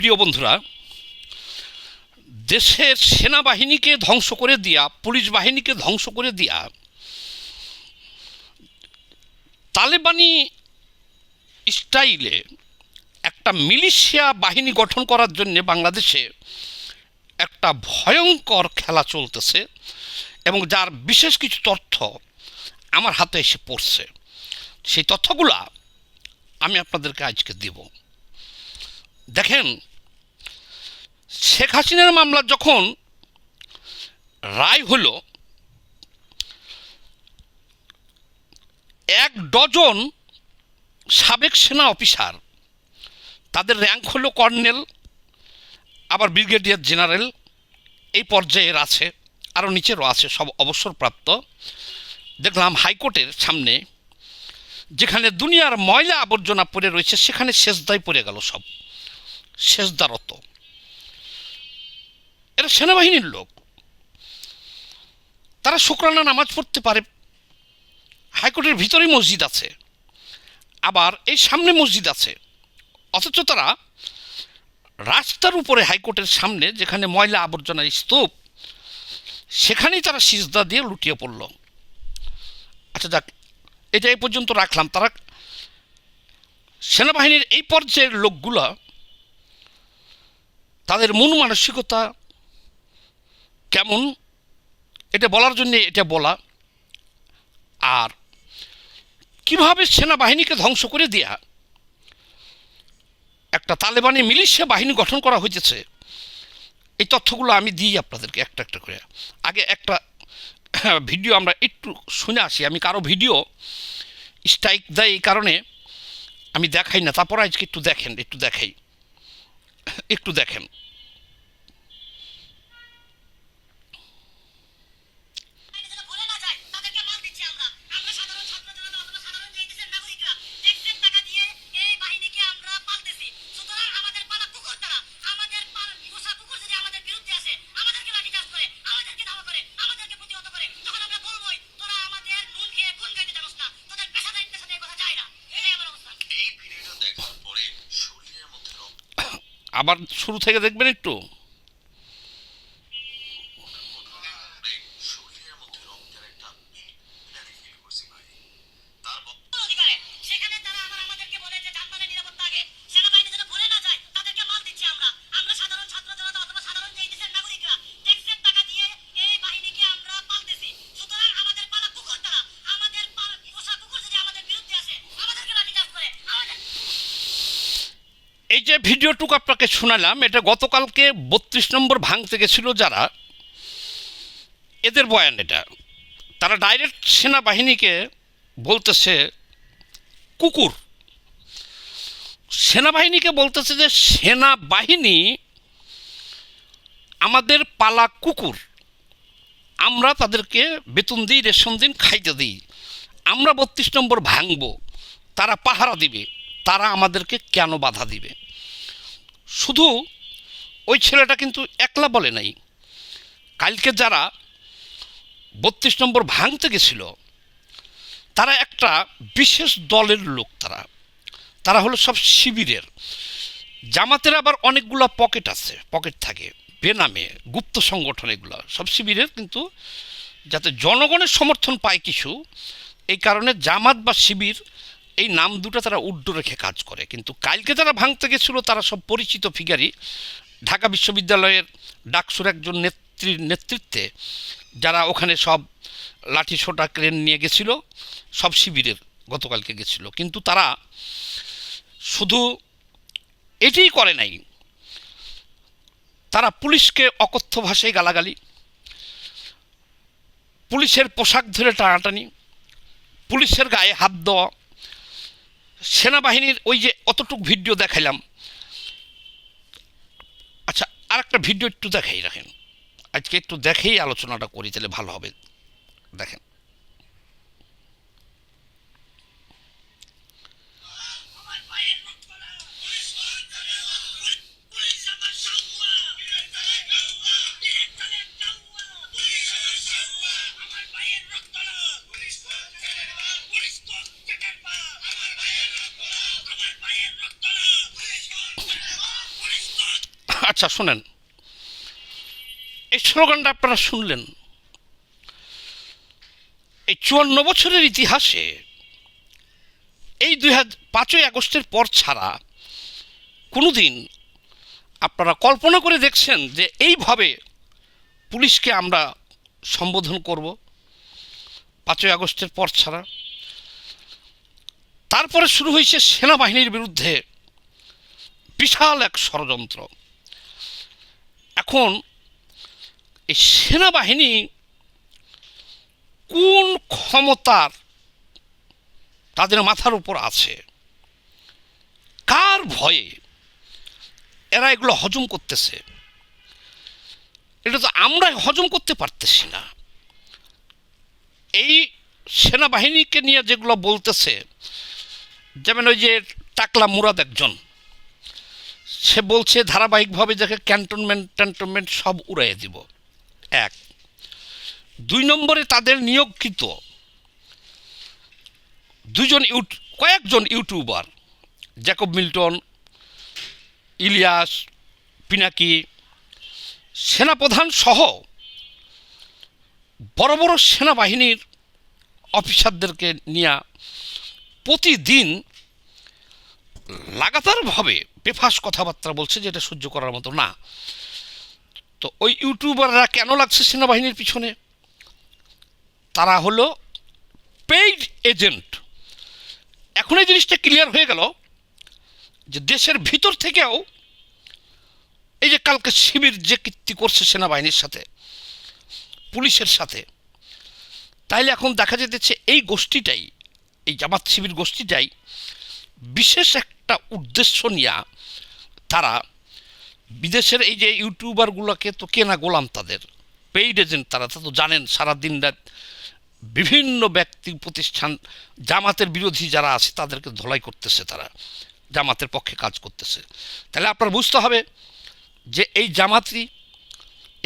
প্রিয় বন্ধুরা, দেশের সেনাবাহিনীকে ধ্বংস করে দিয়া, পুলিশ বাহিনীকে ধ্বংস করে দিয়া তালেবানি স্টাইলে একটা মিলিশিয়া বাহিনী গঠন করার জন্য বাংলাদেশে একটা ভয়ঙ্কর খেলা চলতেছে এবং যার বিশেষ কিছু তথ্য আমার হাতে এসে পড়ছে। সেই তথ্যগুলা আমি আপনাদেরকে আজকে দেব। দেখেন, শেখ হাসিনার মামলা যখন রায় হলো, 1 ডজন সাবেক সেনা অফিসার, তাদের র্যাঙ্ক হলো কর্নেল, আবার ব্রিগেডিয়ার জেনারেল, এই পর্যায়ের আছে, আরও নিচেরও আছে, সব অবসরপ্রাপ্ত। দেখলাম হাইকোর্টের সামনে যেখানে দুনিয়ার ময়লা আবর্জনা পড়ে রয়েছে সেখানে সেজদায় পড়ে গেল, সব সেজদারত। এরা সেনাবাহিনীর লোক, তারা শুকরানা নামাজ পড়তে পারে, হাইকোর্টের ভিতরেই মসজিদ আছে, আবার এই সামনে মসজিদ আছে, অথচ তারা রাস্তার উপরে হাইকোর্টের সামনে যেখানে ময়লা আবর্জনার স্তূপ, সেখানেই তারা সিজদা দিয়ে লুটিয়ে পড়ল। আচ্ছা যাক, এটা এই পর্যন্ত রাখলাম। তারা সেনাবাহিনীর এই পর্যায়ের লোকগুলা, তাদের মন মানসিকতা কেমন এটা বলার জন্য এটা বলা, আর কিভাবে সেনাবাহিনীকে ধ্বংস করে দেয়া একটা তালেবানি মিলিশিয়া বাহিনী গঠন করা হয়েছে, এই তথ্যগুলো আমি দিই আপনাদেরকে একটা একটা করে। আগে একটা ভিডিও আমরা একটু শুনে আসি। আমি কারো ভিডিও স্ট্রাইক দেয় এই কারণে আমি দেখাই না, তারপর আজকে একটু দেখেন, একটু দেখেন। আবার শুরু থেকে দেখবেন একটু। এই যে ভিডিওটুকু আপনাকে শোনালাম, এটা গতকালকে 32 নম্বর ভাঙতে গেছিল যারা, এদের বয়ান এটা। তারা ডাইরেক্ট সেনাবাহিনীকে বলতেছে কুকুর, সেনাবাহিনীকে বলতেছে যে সেনাবাহিনী আমাদের পালা কুকুর, আমরা তাদেরকে বেতন দিই, রেশন দিন, খাইতে দিই, আমরা 32 নম্বর ভাঙব, তারা পাহারা দিবে, তারা আমাদেরকে কেন বাধা দিবে? শুধু ওই ছেলেটা কিন্তু একলা বলে নাই, কালকে যারা 32 নম্বর ভাঙতে গেছিল তারা একটা বিশেষ দলের লোক, তারা হলো সব শিবিরের। জামাতের আবার অনেকগুলো পকেট আছে, পকেট থাকে বেনামে, গুপ্ত সংগঠন, এগুলো সব শিবিরের, কিন্তু যাতে জনগণের সমর্থন পায় কিছু, এই কারণে জামাত বা শিবির এই নাম দুটো তারা উড্ড রেখে কাজ করে। কিন্তু কালকে যারা ভাঙতে গেছিল তারা সব পরিচিত ফিগারই, ঢাকা বিশ্ববিদ্যালয়ের ডাকসুর একজন নেত্রীর নেতৃত্বে যারা ওখানে সব লাঠি ছোটা ক্রেন নিয়ে গেছিল, সব শিবিরের গতকালকে গেছিল। কিন্তু তারা শুধু এটাই করে নাই, তারা পুলিশকে অকথ্য ভাষায় গালাগালি, পুলিশের পোশাক ধরে টানাটানি, পুলিশের গায়ে হাত দেওয়া, সেনাবাহিনীর ওই যে অতটুকু ভিডিও দেখাইলাম। আচ্ছা, আর একটা ভিডিও একটু দেখাই, রাখেন, আজকে একটু দেখেই আলোচনাটা করি, তাহলে ভালো হবে। দেখেন, আচ্ছা শোনেন, এই স্লোগানটা আপনারা শুনলেন, এই ৫৪ বছরের ইতিহাসে এই ৫ই আগস্টের পর ছাড়া কোনোদিন আপনারা কল্পনা করে দেখছেন যে এইভাবে পুলিশকে আমরা সম্বোধন করব? ৫ই আগস্টের পর ছাড়া। তারপরে শুরু হয়েছে সেনাবাহিনীর বিরুদ্ধে বিশাল এক ষড়যন্ত্র। এখন এই সেনাবাহিনী কোন ক্ষমতার তাদের মাথার উপর আছে, কার ভয়ে এরা এগুলো হজম করতেছে, এটা তো আমরা হজম করতে পারতেছি না। এই সেনাবাহিনীকে নিয়ে যেগুলো বলতেছে, যেমন ওই যে টাকলা মুরাদ একজন, সে বলছে ধারাবাহিকভাবে দেখে ক্যান্টনমেন্ট সব উড়াইয়ে দিব। এক। ২ নম্বরে তাদের নিয়োগকৃত কয়েকজন ইউটিউবার, জ্যাকব মিল্টন, ইলিয়াস, পিনাকি, সেনাপ্রধান সহ বড় বড় সেনাবাহিনীর অফিসারদেরকে নিয়ে প্রতিদিন লাগাতারভাবে বেফাঁস কথাবার্তা বলছে, যেটা সহ্য করার মতো না। তো ওই ইউটিউবাররা কেন লাগছে সেনাবাহিনীর পিছনে? তারা হলো পেইড এজেন্ট। এখন এই জিনিসটা ক্লিয়ার হয়ে গেল যে দেশের ভিতর থেকেও এই যে কালকে শিবির যে কীর্তি করছে সেনাবাহিনীর সাথে, পুলিশের সাথে, তাইলে এখন দেখা যেতেছে এই গোষ্ঠীটাই, এই জামাত শিবির গোষ্ঠীটাই বিশেষ একটা উদ্দেশ্য নিয়ে তারা বিদেশের এই যে ইউটিউবারগুলোকে তো কেনা গোলাম, তাদের পেইড এজেন্ট তারা, তা তো জানেন, সারাদিন রাত বিভিন্ন ব্যক্তি প্রতিষ্ঠান জামাতের বিরোধী যারা আছে তাদেরকে ধোলাই করতেছে, তারা জামাতের পক্ষে কাজ করতেছে। তাহলে আপনার বুঝতে হবে যে এই জামাতই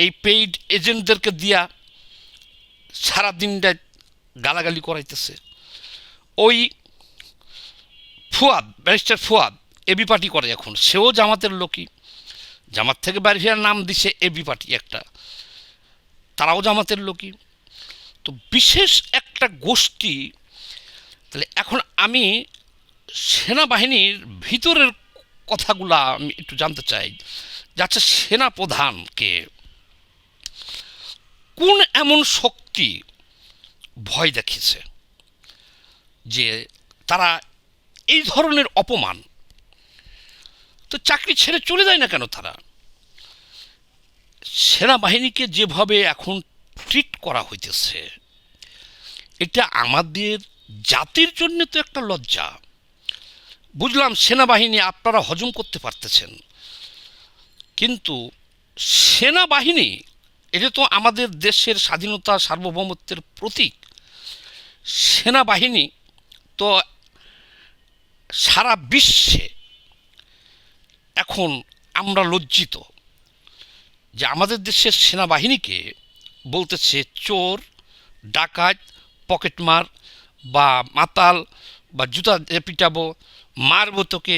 এই পেইড এজেন্টদেরকে দিয়া সারাদিন রাত গালাগালি করাইতেছে। ওই ব্যারিস্টার ফুয়াদ এবি পার্টি করে, এখন সেও জামাতের লোকই, জামাত থেকে বাইরে ফেরার নাম দিছে এবি পার্টি একটা, তারাও জামাতের লোকই। তো বিশেষ একটা গোষ্ঠী। তাহলে এখন আমি সেনাবাহিনীর ভিতরের কথাগুলা আমি একটু জানতে চাই, যে আচ্ছা সেনাপ্রধানকে কোন এমন শক্তি ভয় দেখিয়েছে যে তারা এই ধরনের অপমান, তো চাকরি ছেড়ে চলে যায় না কেন তারা? সেনাবাহিনীকে যেভাবে এখন ট্রিট করা হইতেছে, এটা আমাদের জাতির জন্য তো একটা লজ্জা। বুঝলাম সেনাবাহিনী আপনারা হজম করতে পারতেছেন, কিন্তু সেনাবাহিনী এটা তো আমাদের দেশের স্বাধীনতা সার্বভৌমত্বের প্রতীক। সেনাবাহিনী তো সারা বিশ্বে এখন আমরা লজ্জিত যে আমাদের দেশের সেনাবাহিনীকে বলতেছে চোর, ডাকাত, পকেটমার বা মাতাল বা জুতা পিটাবো, মারবো, তোকে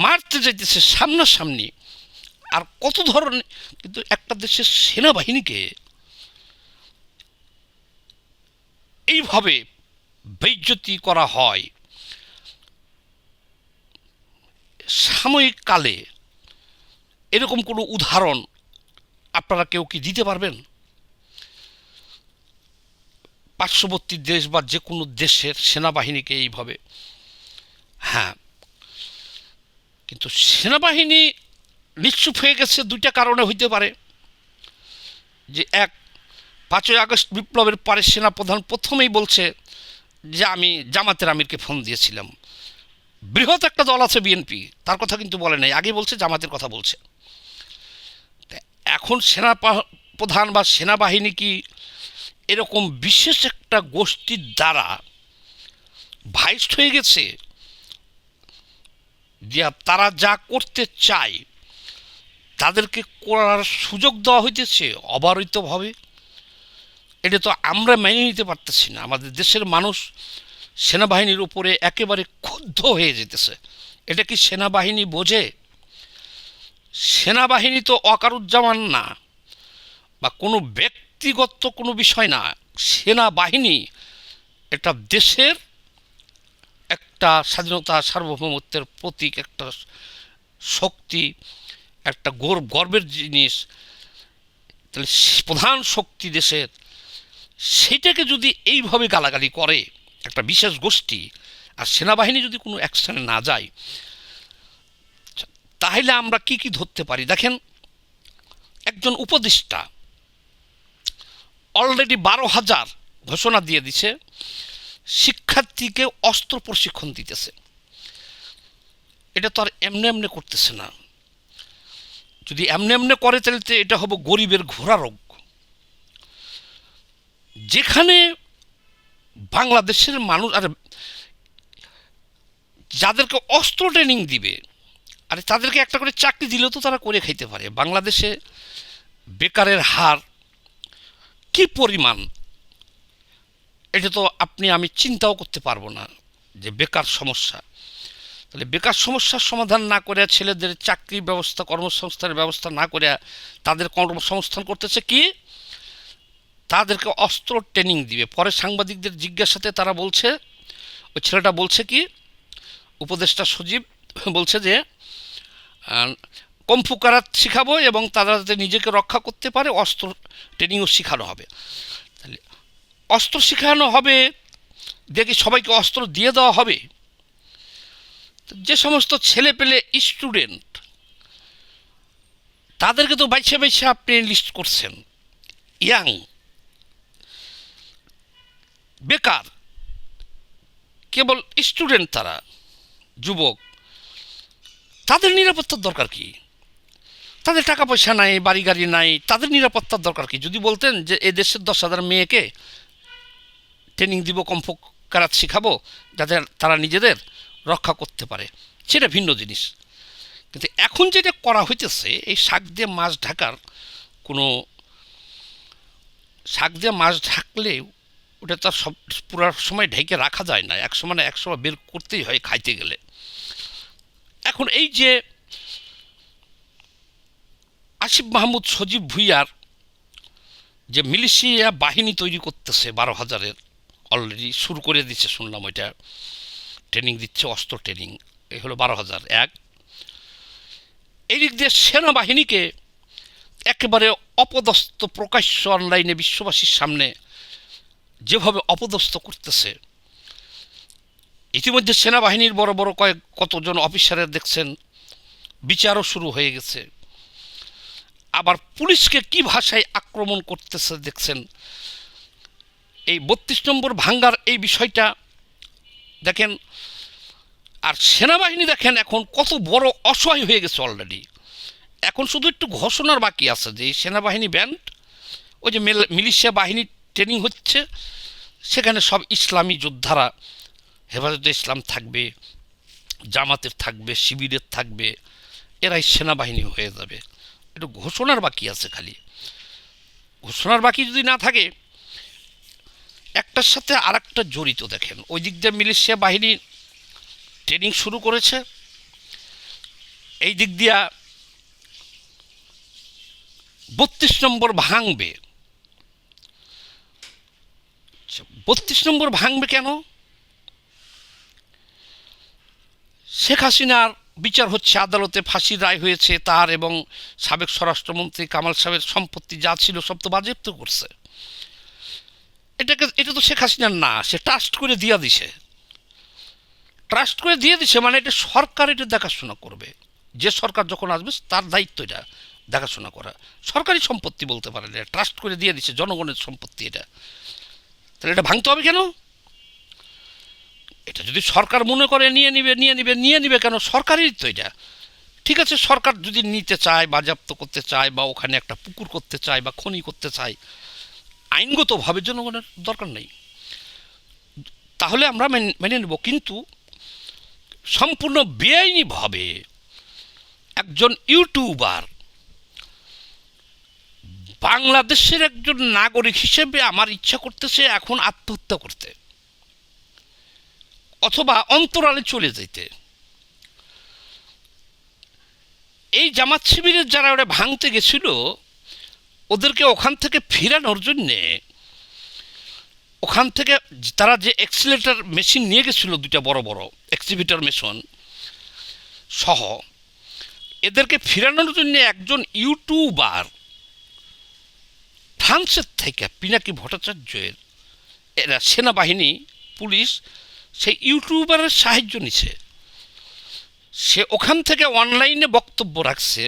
মারতে যাইতেছে সামনাসামনি, আর কত ধরনের। কিন্তু একটা দেশের সেনাবাহিনীকে এইভাবে বেইজ্জতি করা হয় সাময়িক কালে, এরকম কোনো উদাহরণ আপনারা কেউ কি দিতে পারবেন? পার্শ্ববর্তী দেশ বা যে কোনো দেশের সেনাবাহিনীকে এইভাবে? হ্যাঁ, কিন্তু সেনাবাহিনী নিশ্চুপ হয়ে গেছে দুইটা কারণে হইতে পারে। যে এক, ৫ই আগস্ট বিপ্লবের পরে সেনাপ্রধান প্রথমেই বলছে যে আমি জামাতের আমিরকে ফোন দিয়েছিলাম। বৃহৎ একটা দল আছে বিএনপি, তার কথা কিন্তু বলে নাই, আগে বলছে জামাতের কথা বলছে। এখন সেনাপ্রধান বা সেনাবাহিনী কি এরকম বিশেষ একটা গোষ্ঠীর দ্বারা ভাইস্ট হয়ে গেছে যে তারা যা করতে চায় তাদেরকে করার সুযোগ দেওয়া হইতেছে অবারিতভাবে? এটা তো আমরা মেনে নিতে পারতেছি না। আমাদের দেশের মানুষ সেনাবাহিনীর উপরে একেবারে ক্ষুব্ধ হয়ে যেতেছে। এটা কি সেনাবাহিনী বোঝে? সেনাবাহিনী তো ওয়াকারুজ্জামান না, বা কোনো ব্যক্তিগত কোনো বিষয় না। সেনাবাহিনী এটা দেশের একটা স্বাধীনতা সার্বভৌমত্বের প্রতীক, একটা শক্তি, একটা গর্বের জিনিস। তাহলে প্রধান শক্তি দেশের, সেটাকে যদি এইভাবে গালাগালি করে একটা বিশেষ গোষ্ঠী, আর সেনাবাহিনী যদি কোনো অ্যাকশনে না যায়, তাহলে আমরা কি কি ধরতে পারি? দেখেন, একজন উপদেষ্টা অলরেডি 12,000 ঘোষণা দিয়ে দিছে শিক্ষার্থীকে অস্ত্র প্রশিক্ষণ দিতেছে। এটা তো আর এমনি এমনি করতেছে না। যদি এমনি এমনি করে তাহলে তো এটা হবে গরিবের ঘোড়া রোগ। যেখানে বাংলাদেশের মানুষ, আর যাদেরকে অস্ত্র ট্রেনিং দিবে, আর তাদেরকে একটা করে চাকরি দিলেও তো তারা করে খাইতে পারে। বাংলাদেশে বেকারের হার কি পরিমাণ, এটা তো আপনি আমি চিন্তাও করতে পারবো না যে বেকার সমস্যা। তাহলে বেকার সমস্যার সমাধান না করে, ছেলেদের চাকরি ব্যবস্থা, কর্মসংস্থানের ব্যবস্থা না করে, তাদের কর্মসংস্থান করতেছে কি? তাদেরকে অস্ত্র ট্রেনিং দিবে। পরে সাংবাদিকদের জিজ্ঞাসাতে তারা বলছে, ওই ছেলেটা বলছে কি, উপদেষ্টা সচিব বলছে যে কম্ফু কারাত শিখাবো এবং তারা যাতে নিজেকে রক্ষা করতে পারে অস্ত্র ট্রেনিংও শেখানো হবে। তাহলে অস্ত্র শেখানো হবে, দেখি সবাইকে অস্ত্র দিয়ে দেওয়া হবে। যে সমস্ত ছেলে পেলে স্টুডেন্ট, তাদেরকে তো বাইছে বাইছে আপনি লিস্ট করছেন, ইয়াং, বেকার, কেবল স্টুডেন্ট, তারা যুবক, তাদের নিরাপত্তার দরকার কি? তাদের টাকা পয়সা নাই, বাড়ি গাড়ি নাই, তাদের নিরাপত্তার দরকার কি? যদি বলতেন যে এ দেশের 10,000 মেয়েকে ট্রেনিং দিব, কম্ফ কারাত শিখাবো, যাতে তারা নিজেদের রক্ষা করতে পারে, সেটা ভিন্ন জিনিস। কিন্তু এখন যেটা করা হইতেছে, এই শাক দিয়ে মাছ ঢাকার কোনো, শাক দিয়ে মাছ ঢাকলে ওটা তার সব পুরো সময় ঢেকে রাখা যায় না, এক সময় না এক সময় বের করতেই হয় খাইতে গেলে। এখন এই যে আসিফ মাহমুদ সজীব ভুইয়ার যে মিলিশিয়া বাহিনী তৈরি করতেছে 12,000-এর, অলরেডি শুরু করে দিচ্ছে শুনলাম, ওইটা ট্রেনিং দিচ্ছে, অস্ত্র ট্রেনিং, এই হলো 12,000 এক। এই দিক দিয়ে সেনাবাহিনীকে একেবারে অপদস্থ, প্রকাশ্য অনলাইনে বিশ্ববাসীর সামনে যেভাবে অপদস্থ করতেছে। ইতিমধ্যে সেনাবাহিনীর বড় বড় কতজন অফিসারের দেখছেন বিচারও শুরু হয়ে গেছে। আবার পুলিশকে কি ভাষায় আক্রমণ করতেছে দেখছেন। এই 32 নম্বর ভাঙ্গার এই বিষয়টা দেখেন। আর সেনাবাহিনী দেখেন এখন কত বড় অসহায় হয়ে গেছে অলরেডি। এখন শুধু একটু ঘোষণার বাকি আছে যে সেনাবাহিনী ব্যান্ড, ওই যে মিলিশিয়া বাহিনী ট্রেনিং হচ্ছে, সেখানে সব ইসলামী যোদ্ধারা, হেফাজতে ইসলাম থাকবে, জামাতের থাকবে, শিবিরের থাকবে, এরাই সেনাবাহিনী হয়ে যাবে। একটু ঘোষণার বাকি আছে খালি। ঘোষণার বাকি যদি না থাকে, একটার সাথে আর একটা জড়িত। দেখেন, ওই দিক দিয়ে মিলিশিয়া বাহিনী ট্রেনিং শুরু করেছে, এই দিক দিয়া 32 নম্বর ভাঙবে। 32 নম্বর ভাঙবে কেন? শেখ হাসিনার বিচার হচ্ছে আদালতে, ফাঁসির রায় হয়েছে তার এবং সাবেক স্বরাষ্ট্রমন্ত্রী কামাল সাহেবের সম্পত্তি যা ছিল সব তো বাজেয়াপ্ত করছে। এটা তো শেখ হাসিনার না, সে ট্রাস্ট করে দিয়ে দিছে। ট্রাস্ট করে দিয়ে দিছে মানে এটা সরকার এটা দেখাশোনা করবে। যে সরকার যখন আসবে তার দায়িত্ব এটা দেখাশোনা করা। সরকারি সম্পত্তি বলতে পারেন, এটা ট্রাস্ট করে দিয়ে দিচ্ছে, জনগণের সম্পত্তি এটা। তাহলে এটা ভাঙতে হবে কেন? এটা যদি সরকার মনে করে নিয়ে নিবে কেন? সরকারেরই তো এটা। ঠিক আছে, সরকার যদি নিতে চায়, বাজেয়াপ্ত করতে চায়, বা ওখানে একটা পুকুর করতে চায়, বা খনি করতে চায়, আইনগতভাবে জনগণের দরকার নেই, তাহলে আমরা মেনে নেব। কিন্তু সম্পূর্ণ বেআইনিভাবে একজন ইউটিউবার, বাংলাদেশের একজন নাগরিক হিসেবে আমার ইচ্ছা করতেছে এখন আত্মহত্যা করতে, অথবা অন্তরালে চলে যেতে। এই জামাত শিবিরের যারা ওরা ভাঙতে গেছিল ওদেরকে ওখান থেকে ফিরানোর জন্যে ওখান থেকে তারা যে এক্সিলেটর মেশিন নিয়ে গেছিলো, দুইটা বড় বড় এক্সিবিটর মেশিন সহ, এদেরকে ফিরানোর জন্য একজন ইউটিউবার ফ্রান্সের থেকে পিনাকি ভট্টাচার্যের এরা সেনাবাহিনী পুলিশ সেই ইউটিউবারের সাহায্য নিছে। সে ওখান থেকে অনলাইনে বক্তব্য রাখছে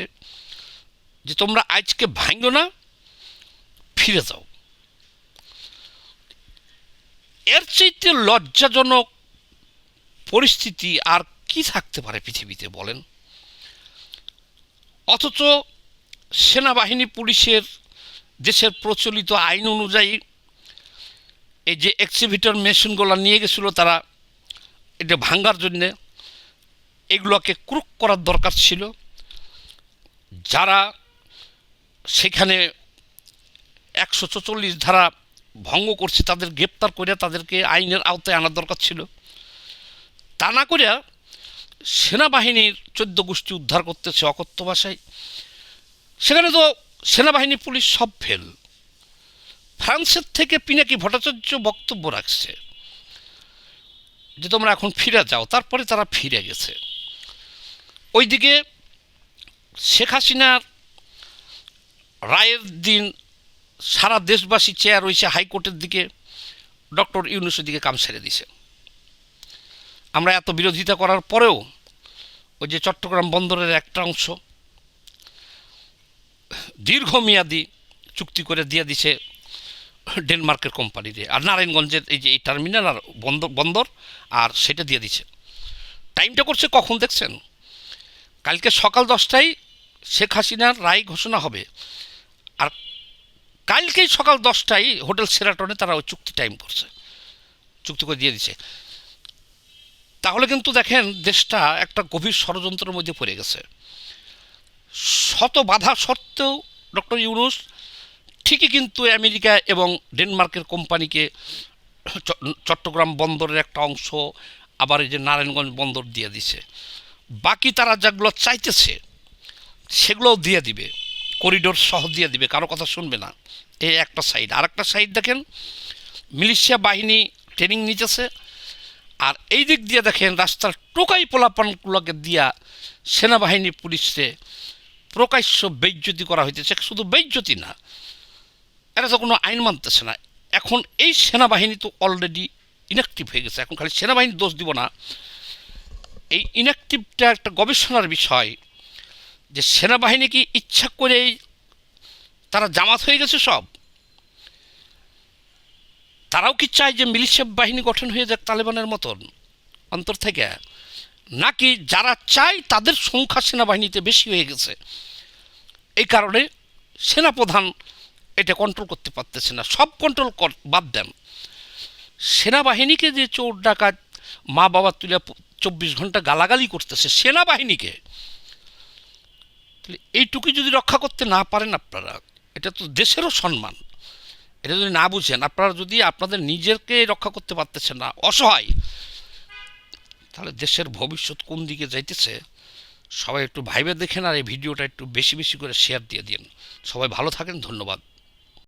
যে তোমরা আজকে ভাঙো না, ফিরে যাও। এর চাইতে লজ্জাজনক পরিস্থিতি আর কি থাকতে পারে পৃথিবীতে বলেন? অথচ সেনাবাহিনী পুলিশের দেশের প্রচলিত আইন অনুযায়ী এই যে এক্সিবিটর মেশিনগুলো নিয়ে গেছিলো তারা এটা ভাঙার জন্যে, এগুলোকে ক্রুক করার দরকার ছিল। যারা সেখানে 144 ধারা ভঙ্গ করছে তাদের গ্রেপ্তার করে তাদেরকে আইনের আওতায় আনার দরকার ছিল। তা না করে সেনাবাহিনীর 14 গোষ্ঠী উদ্ধার করতেছে অকথ্য ভাষায়। সেখানে তো সেনাবাহিনী পুলিশ সব ফেল। ফ্রান্সের থেকে পিনাকি ভট্টাচার্য বক্তব্য রাখছে যে তোমরা এখন ফিরে যাও, তারপরে তারা ফিরে গেছে। ওইদিকে শেখ হাসিনার রায়ের দিন সারা দেশবাসী চেয়ার রয়েছে হাইকোর্টের দিকে, ডক্টর ইউনূসের দিকে কাম ছেড়ে দিছে। আমরা এত বিরোধিতা করার পরেও ওই যে চট্টগ্রাম বন্দরের একটা অংশ দীর্ঘমেয়াদী চুক্তি করে দিয়ে দিছে ডেনমার্কের কোম্পানিতে, আর নারায়ণগঞ্জের এই যে এই টার্মিনাল আর বন্দর আর সেটা দিয়ে দিছে। টাইমটা করছে কখন দেখছেন? কালকে সকাল 10টায় শেখ হাসিনার রায় ঘোষণা হবে, আর কালকেই সকাল 10টায় হোটেল সেরাটনে তারা ওই চুক্তি টাইম করছে, চুক্তি করে দিয়ে দিছে। তাহলে কিন্তু দেখেন দেশটা একটা গভীর ষড়যন্ত্রের মধ্যে পড়ে গেছে। শত বাধা সত্ত্বেও ডক্টর ইউনূস ঠিকই কিন্তু আমেরিকা এবং ডেনমার্কের কোম্পানিকে চট্টগ্রাম বন্দরের একটা অংশ, আবার এই যে নারায়ণগঞ্জ বন্দর দিয়ে দিছে। বাকি তারা যেগুলো চাইতেছে সেগুলোও দিয়ে দিবে, করিডোর সহ দিয়ে দিবে, কারো কথা শুনবে না। এই একটা সাইড। আর একটা সাইড দেখেন মিলিশিয়া বাহিনী ট্রেনিং নিতেছে, আর এই দিক দিয়ে দেখেন রাস্তার টোকাই পোলাপানগুলোকে দিয়া সেনাবাহিনী পুলিশে প্রকাশ্য বেইজ্জতি করা হইতেছে। শুধু বেইজ্জতি না, এরা তো কোনো আইন মানতেছে না। এখন এই সেনাবাহিনী তো অলরেডি ইনঅ্যাক্টিভ হয়ে গেছে। এখন খালি সেনাবাহিনীর দোষ দিব না, এই ইনঅ্যাক্টিভটা একটা গবেষণার বিষয় যে সেনাবাহিনী কি ইচ্ছা করেই তারা জামাত হয়ে গেছে সব? তারাও কি চায় যে মিলিশিয়া বাহিনী গঠন হয়ে যাক তালেবানের মতন অন্তর থেকে? নাকি যারা চায় তাদের সংখ্যা সেনাবাহিনীতে বেশি হয়ে গেছে, এই কারণে সেনাপ্রধান এটা কন্ট্রোল করতে পারতেছে না? সব কন্ট্রোল বাদ দেন, সেনাবাহিনীকে যে চোর ডাকাত মা বাবা তুলে 24 ঘন্টা গালাগালি করতেছে সেনাবাহিনীকে, তাহলে এইটুকু যদি রক্ষা করতে না পারেন আপনারা, এটা তো দেশেরও সম্মান। এটা যদি না বুঝেন, আপনারা যদি আপনাদের নিজেকে রক্ষা করতে পারতেছেন না, অসহায়, তাহলে দেশের ভবিষ্যৎ কোন দিকে যাইতেছে সবাই একটু ভাইবে দেখেন। আর এই ভিডিওটা একটু বেশি বেশি করে শেয়ার দিয়ে দিন। সবাই ভালো থাকেন, ধন্যবাদ।